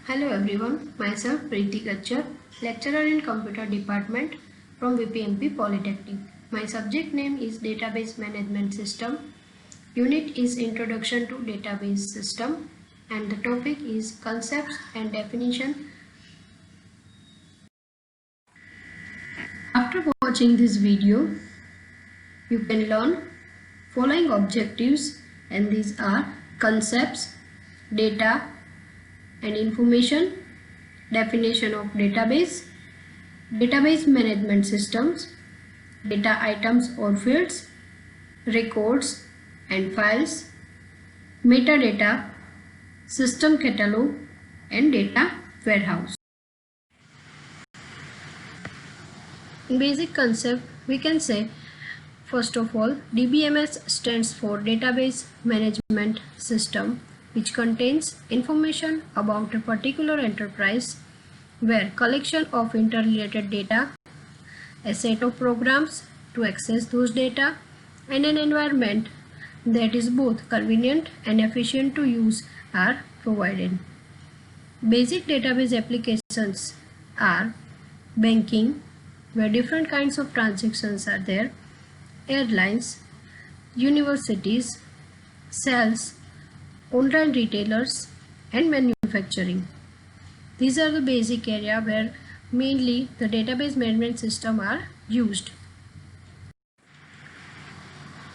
Hello everyone, myself Preeti Kachchar, lecturer in Computer Department from VPMP Polytechnic. My subject name is Database Management System. Unit is Introduction to Database System and the topic is Concepts and Definition. After watching this video, you can learn following objectives, and these are concepts, data and information, definition of database, database management systems, data items or fields, records and files, metadata, system catalog and data warehouse. In basic concept, we can say first of all, DBMS stands for Database Management System, which contains information about a particular enterprise where collection of interrelated data, a set of programs to access those data, and an environment that is both convenient and efficient to use are provided. Basic database applications are banking, where different kinds of transactions are there, airlines, universities, sales, online retailers, and manufacturing. These are the basic area where mainly the database management system are used.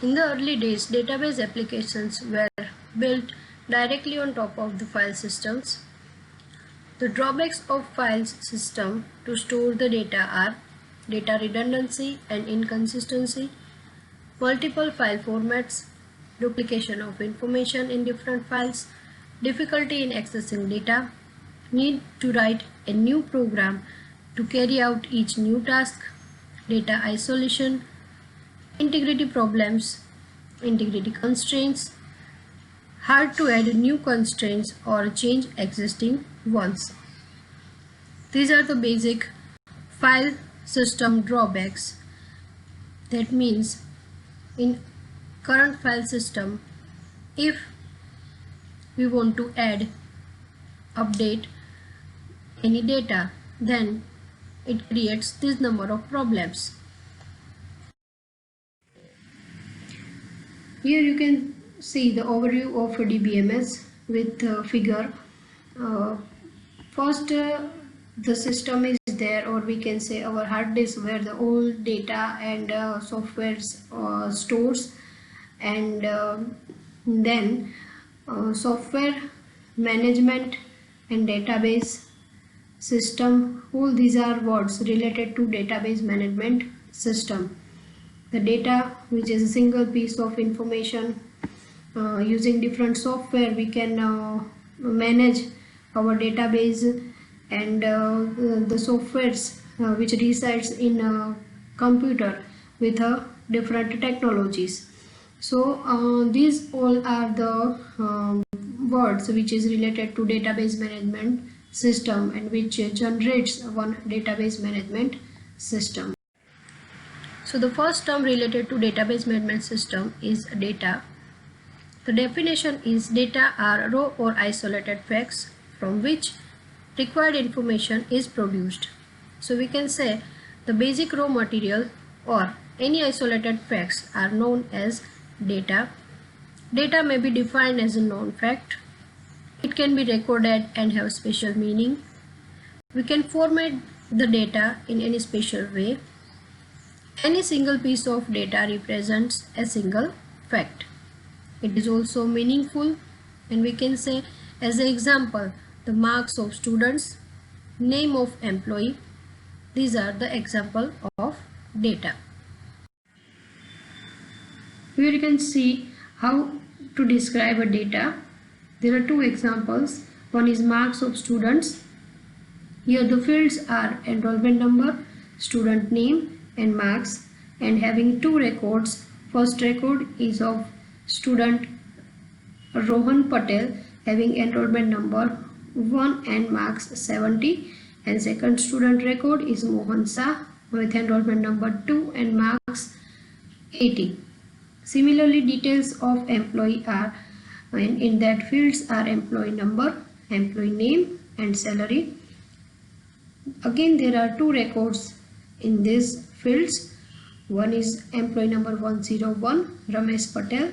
In the early days, database applications were built directly on top of the file systems. The drawbacks of file system to store the data are data redundancy and inconsistency, multiple file formats, duplication of information in different files, difficulty in accessing data, need to write a new program to carry out each new task, data isolation, integrity problems, integrity constraints, hard to add new constraints or change existing ones. These are the basic file system drawbacks. That means in current file system, if we want to add, update any data, then it creates this number of problems. Here you can see the overview of DBMS with figure. First, the system is there, or we can say our hard disk, where the old data and software stores, and then software management and database system. All these are words related to database management system. The data, which is a single piece of information, using different software we can manage our database, and the softwares which resides in a computer with different technologies. So these all are the words which is related to database management system and which generates one database management system. So the first term related to database management system is data. The definition is data are raw or isolated facts from which required information is produced. So we can say the basic raw material or any isolated facts are known as data. Data may be defined as a known fact. It can be recorded and have special meaning. We can format the data in any special way. Any single piece of data represents a single fact. It is also meaningful, and we can say as an example, the marks of students, name of employee. These are the example of data. Here you can see how to describe a data. There are two examples. One is marks of students. Here the fields are enrollment number, student name and marks, and having two records. First record is of student Rohan Patel having enrollment number 1 and marks 70, and second student record is Mohan Shah with enrollment number 2 and marks 80. Similarly, details of employee are, and in that fields are employee number, employee name, and salary. Again, there are two records in these fields. One is employee number 101 Ramesh Patel,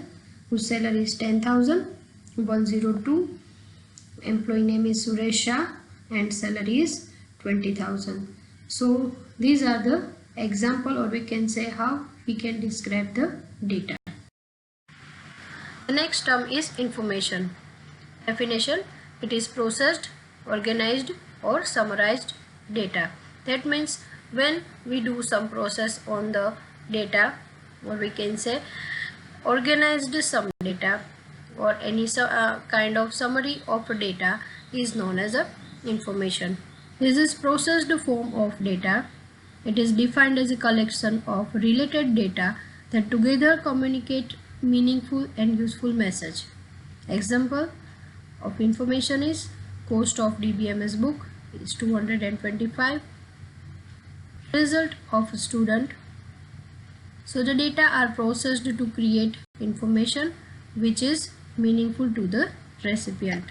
whose salary is 10,000. 102 employee name is Suresh Shah and salary is 20,000. So these are the example, or we can say how we can describe the data. The next term is information. Definition: it is processed, organized or summarized data. That means when we do some process on the data, or we can say organized some data, or any kind of summary of data is known as a information. This is processed form of data. It is defined as a collection of related data that together communicate meaningful and useful message. Example of information is cost of DBMS book is 225. Result of student. So the data are processed to create information which is meaningful to the recipient.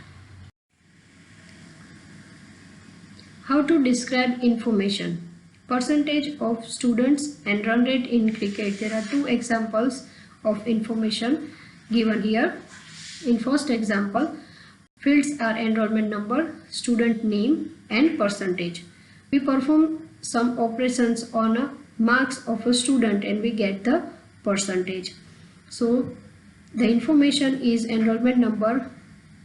How to describe information? Percentage of students and run rate in cricket. There are two examples of information given here. In first example, fields are enrollment number, student name and percentage. We perform some operations on a marks of a student and we get the percentage. So the information is enrollment number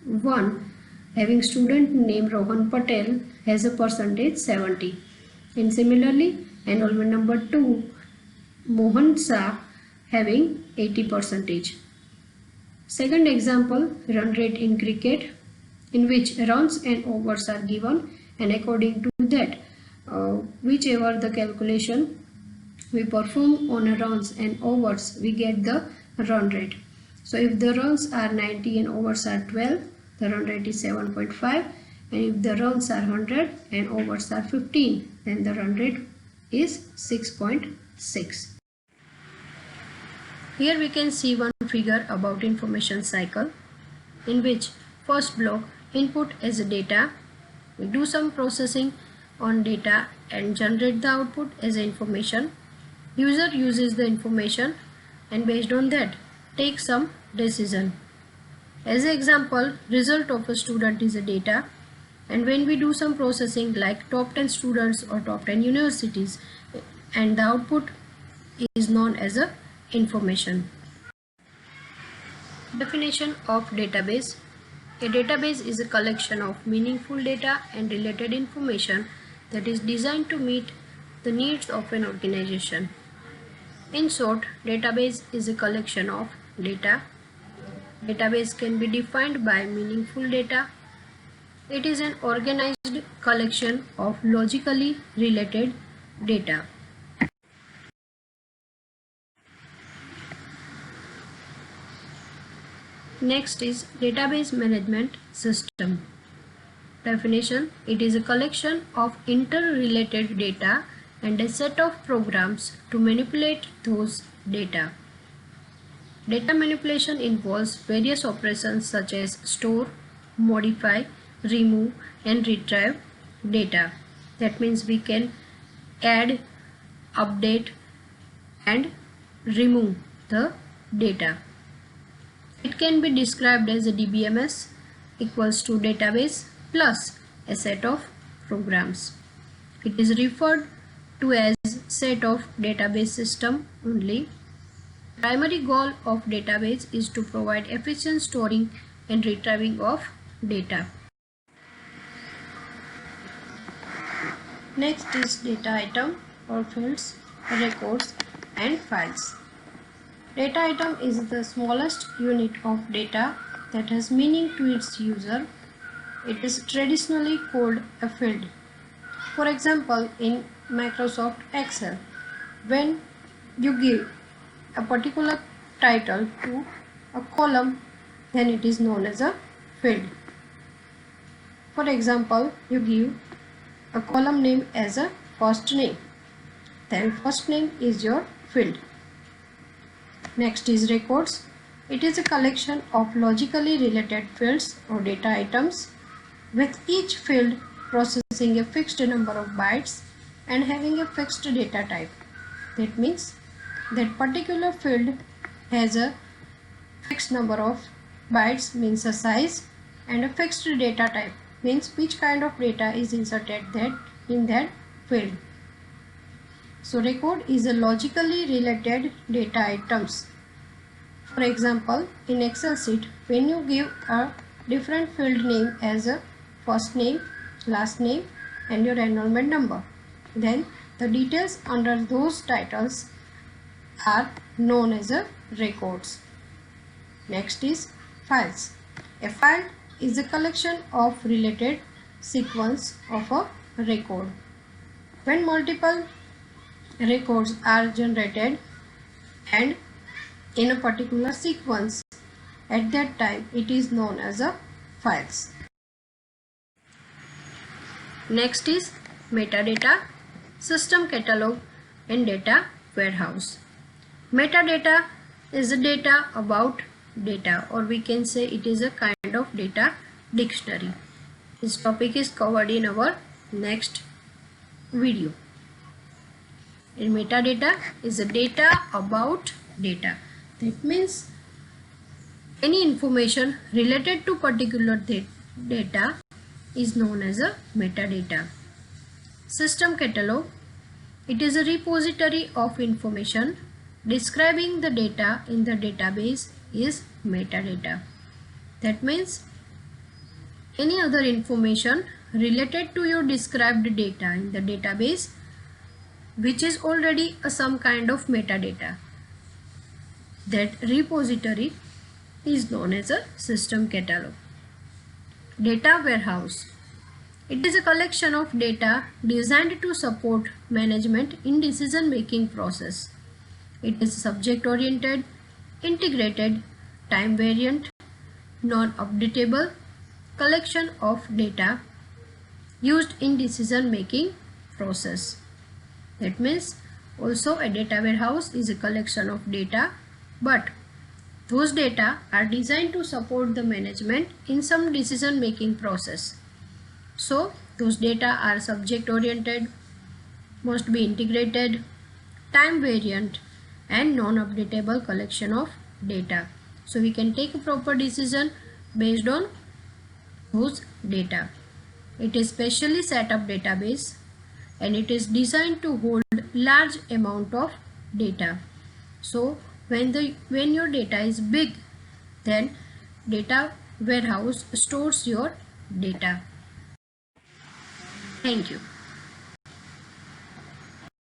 1 having student name Rohan Patel has a percentage 70. And similarly, enrollment number 2 Mohan Shah having 80%. Second example, run rate in cricket, in which runs and overs are given, and according to that whichever the calculation we perform on a runs and overs, we get the run rate. So if the runs are 90 and overs are 12, the run rate is 7.5, and if the runs are 100 and overs are 15, then the run rate is 6.6. Here we can see one figure about information cycle, in which first block input as a data, we do some processing on data and generate the output as information. User uses the information and based on that take some decision. As an example, result of a student is a data, and when we do some processing like top 10 students or top 10 universities, and the output is known as a information. Definition of database. A database is a collection of meaningful data and related information that is designed to meet the needs of an organization. In short, database is a collection of data. Database can be defined by meaningful data. It is an organized collection of logically related data. Next is database management system. Definition: it is a collection of interrelated data and a set of programs to manipulate those data. Data manipulation involves various operations such as store, modify, remove and retrieve data. That means we can add, update and remove the data. It can be described as a DBMS equals to database plus a set of programs. It is referred to as set of database system only. Primary goal of database is to provide efficient storing and retrieving of data. Next is data item or fields, records and files. Data item is the smallest unit of data that has meaning to its user. It is traditionally called a field. For example, in Microsoft Excel, when you give a particular title to a column, then it is known as a field. For example, you give a column name as a first name, then first name is your field. Next is records. It is a collection of logically related fields or data items. with each field processing a fixed number of bytes and having a fixed data type. That means that particular field has a fixed number of bytes, means a size, and a fixed data type, means which kind of data is inserted in that field. So record is a logically related data items. For example, in Excel sheet, when you give a different field name as a first name, last name, and your enrollment number, then the details under those titles are known as a records. Next is files. A file is a collection of related sequence of a record. When multiple records are generated and in a particular sequence, at that time it is known as a files. Next is metadata, system catalog, and data warehouse. Metadata is the data about data, or we can say it is a kind of data dictionary. This topic is covered in our next video. And metadata is the data about data. That means any information related to particular data is known as a metadata. System catalog, it is a repository of information describing the data in the database is metadata. That means any other information related to your described data in the database which is already some kind of metadata. That repository is known as a system catalog. Data warehouse, it is a collection of data designed to support management in decision making process. It is subject oriented, integrated, time variant, non-updatable collection of data used in decision making process. That means also a data warehouse is a collection of data, but those data are designed to support the management in some decision making process. So those data are subject oriented, must be integrated, time variant, and non-updatable collection of data. So we can take a proper decision based on those data. It is specially set up database and it is designed to hold large amount of data. So when your data is big, then data warehouse stores your data. Thank you.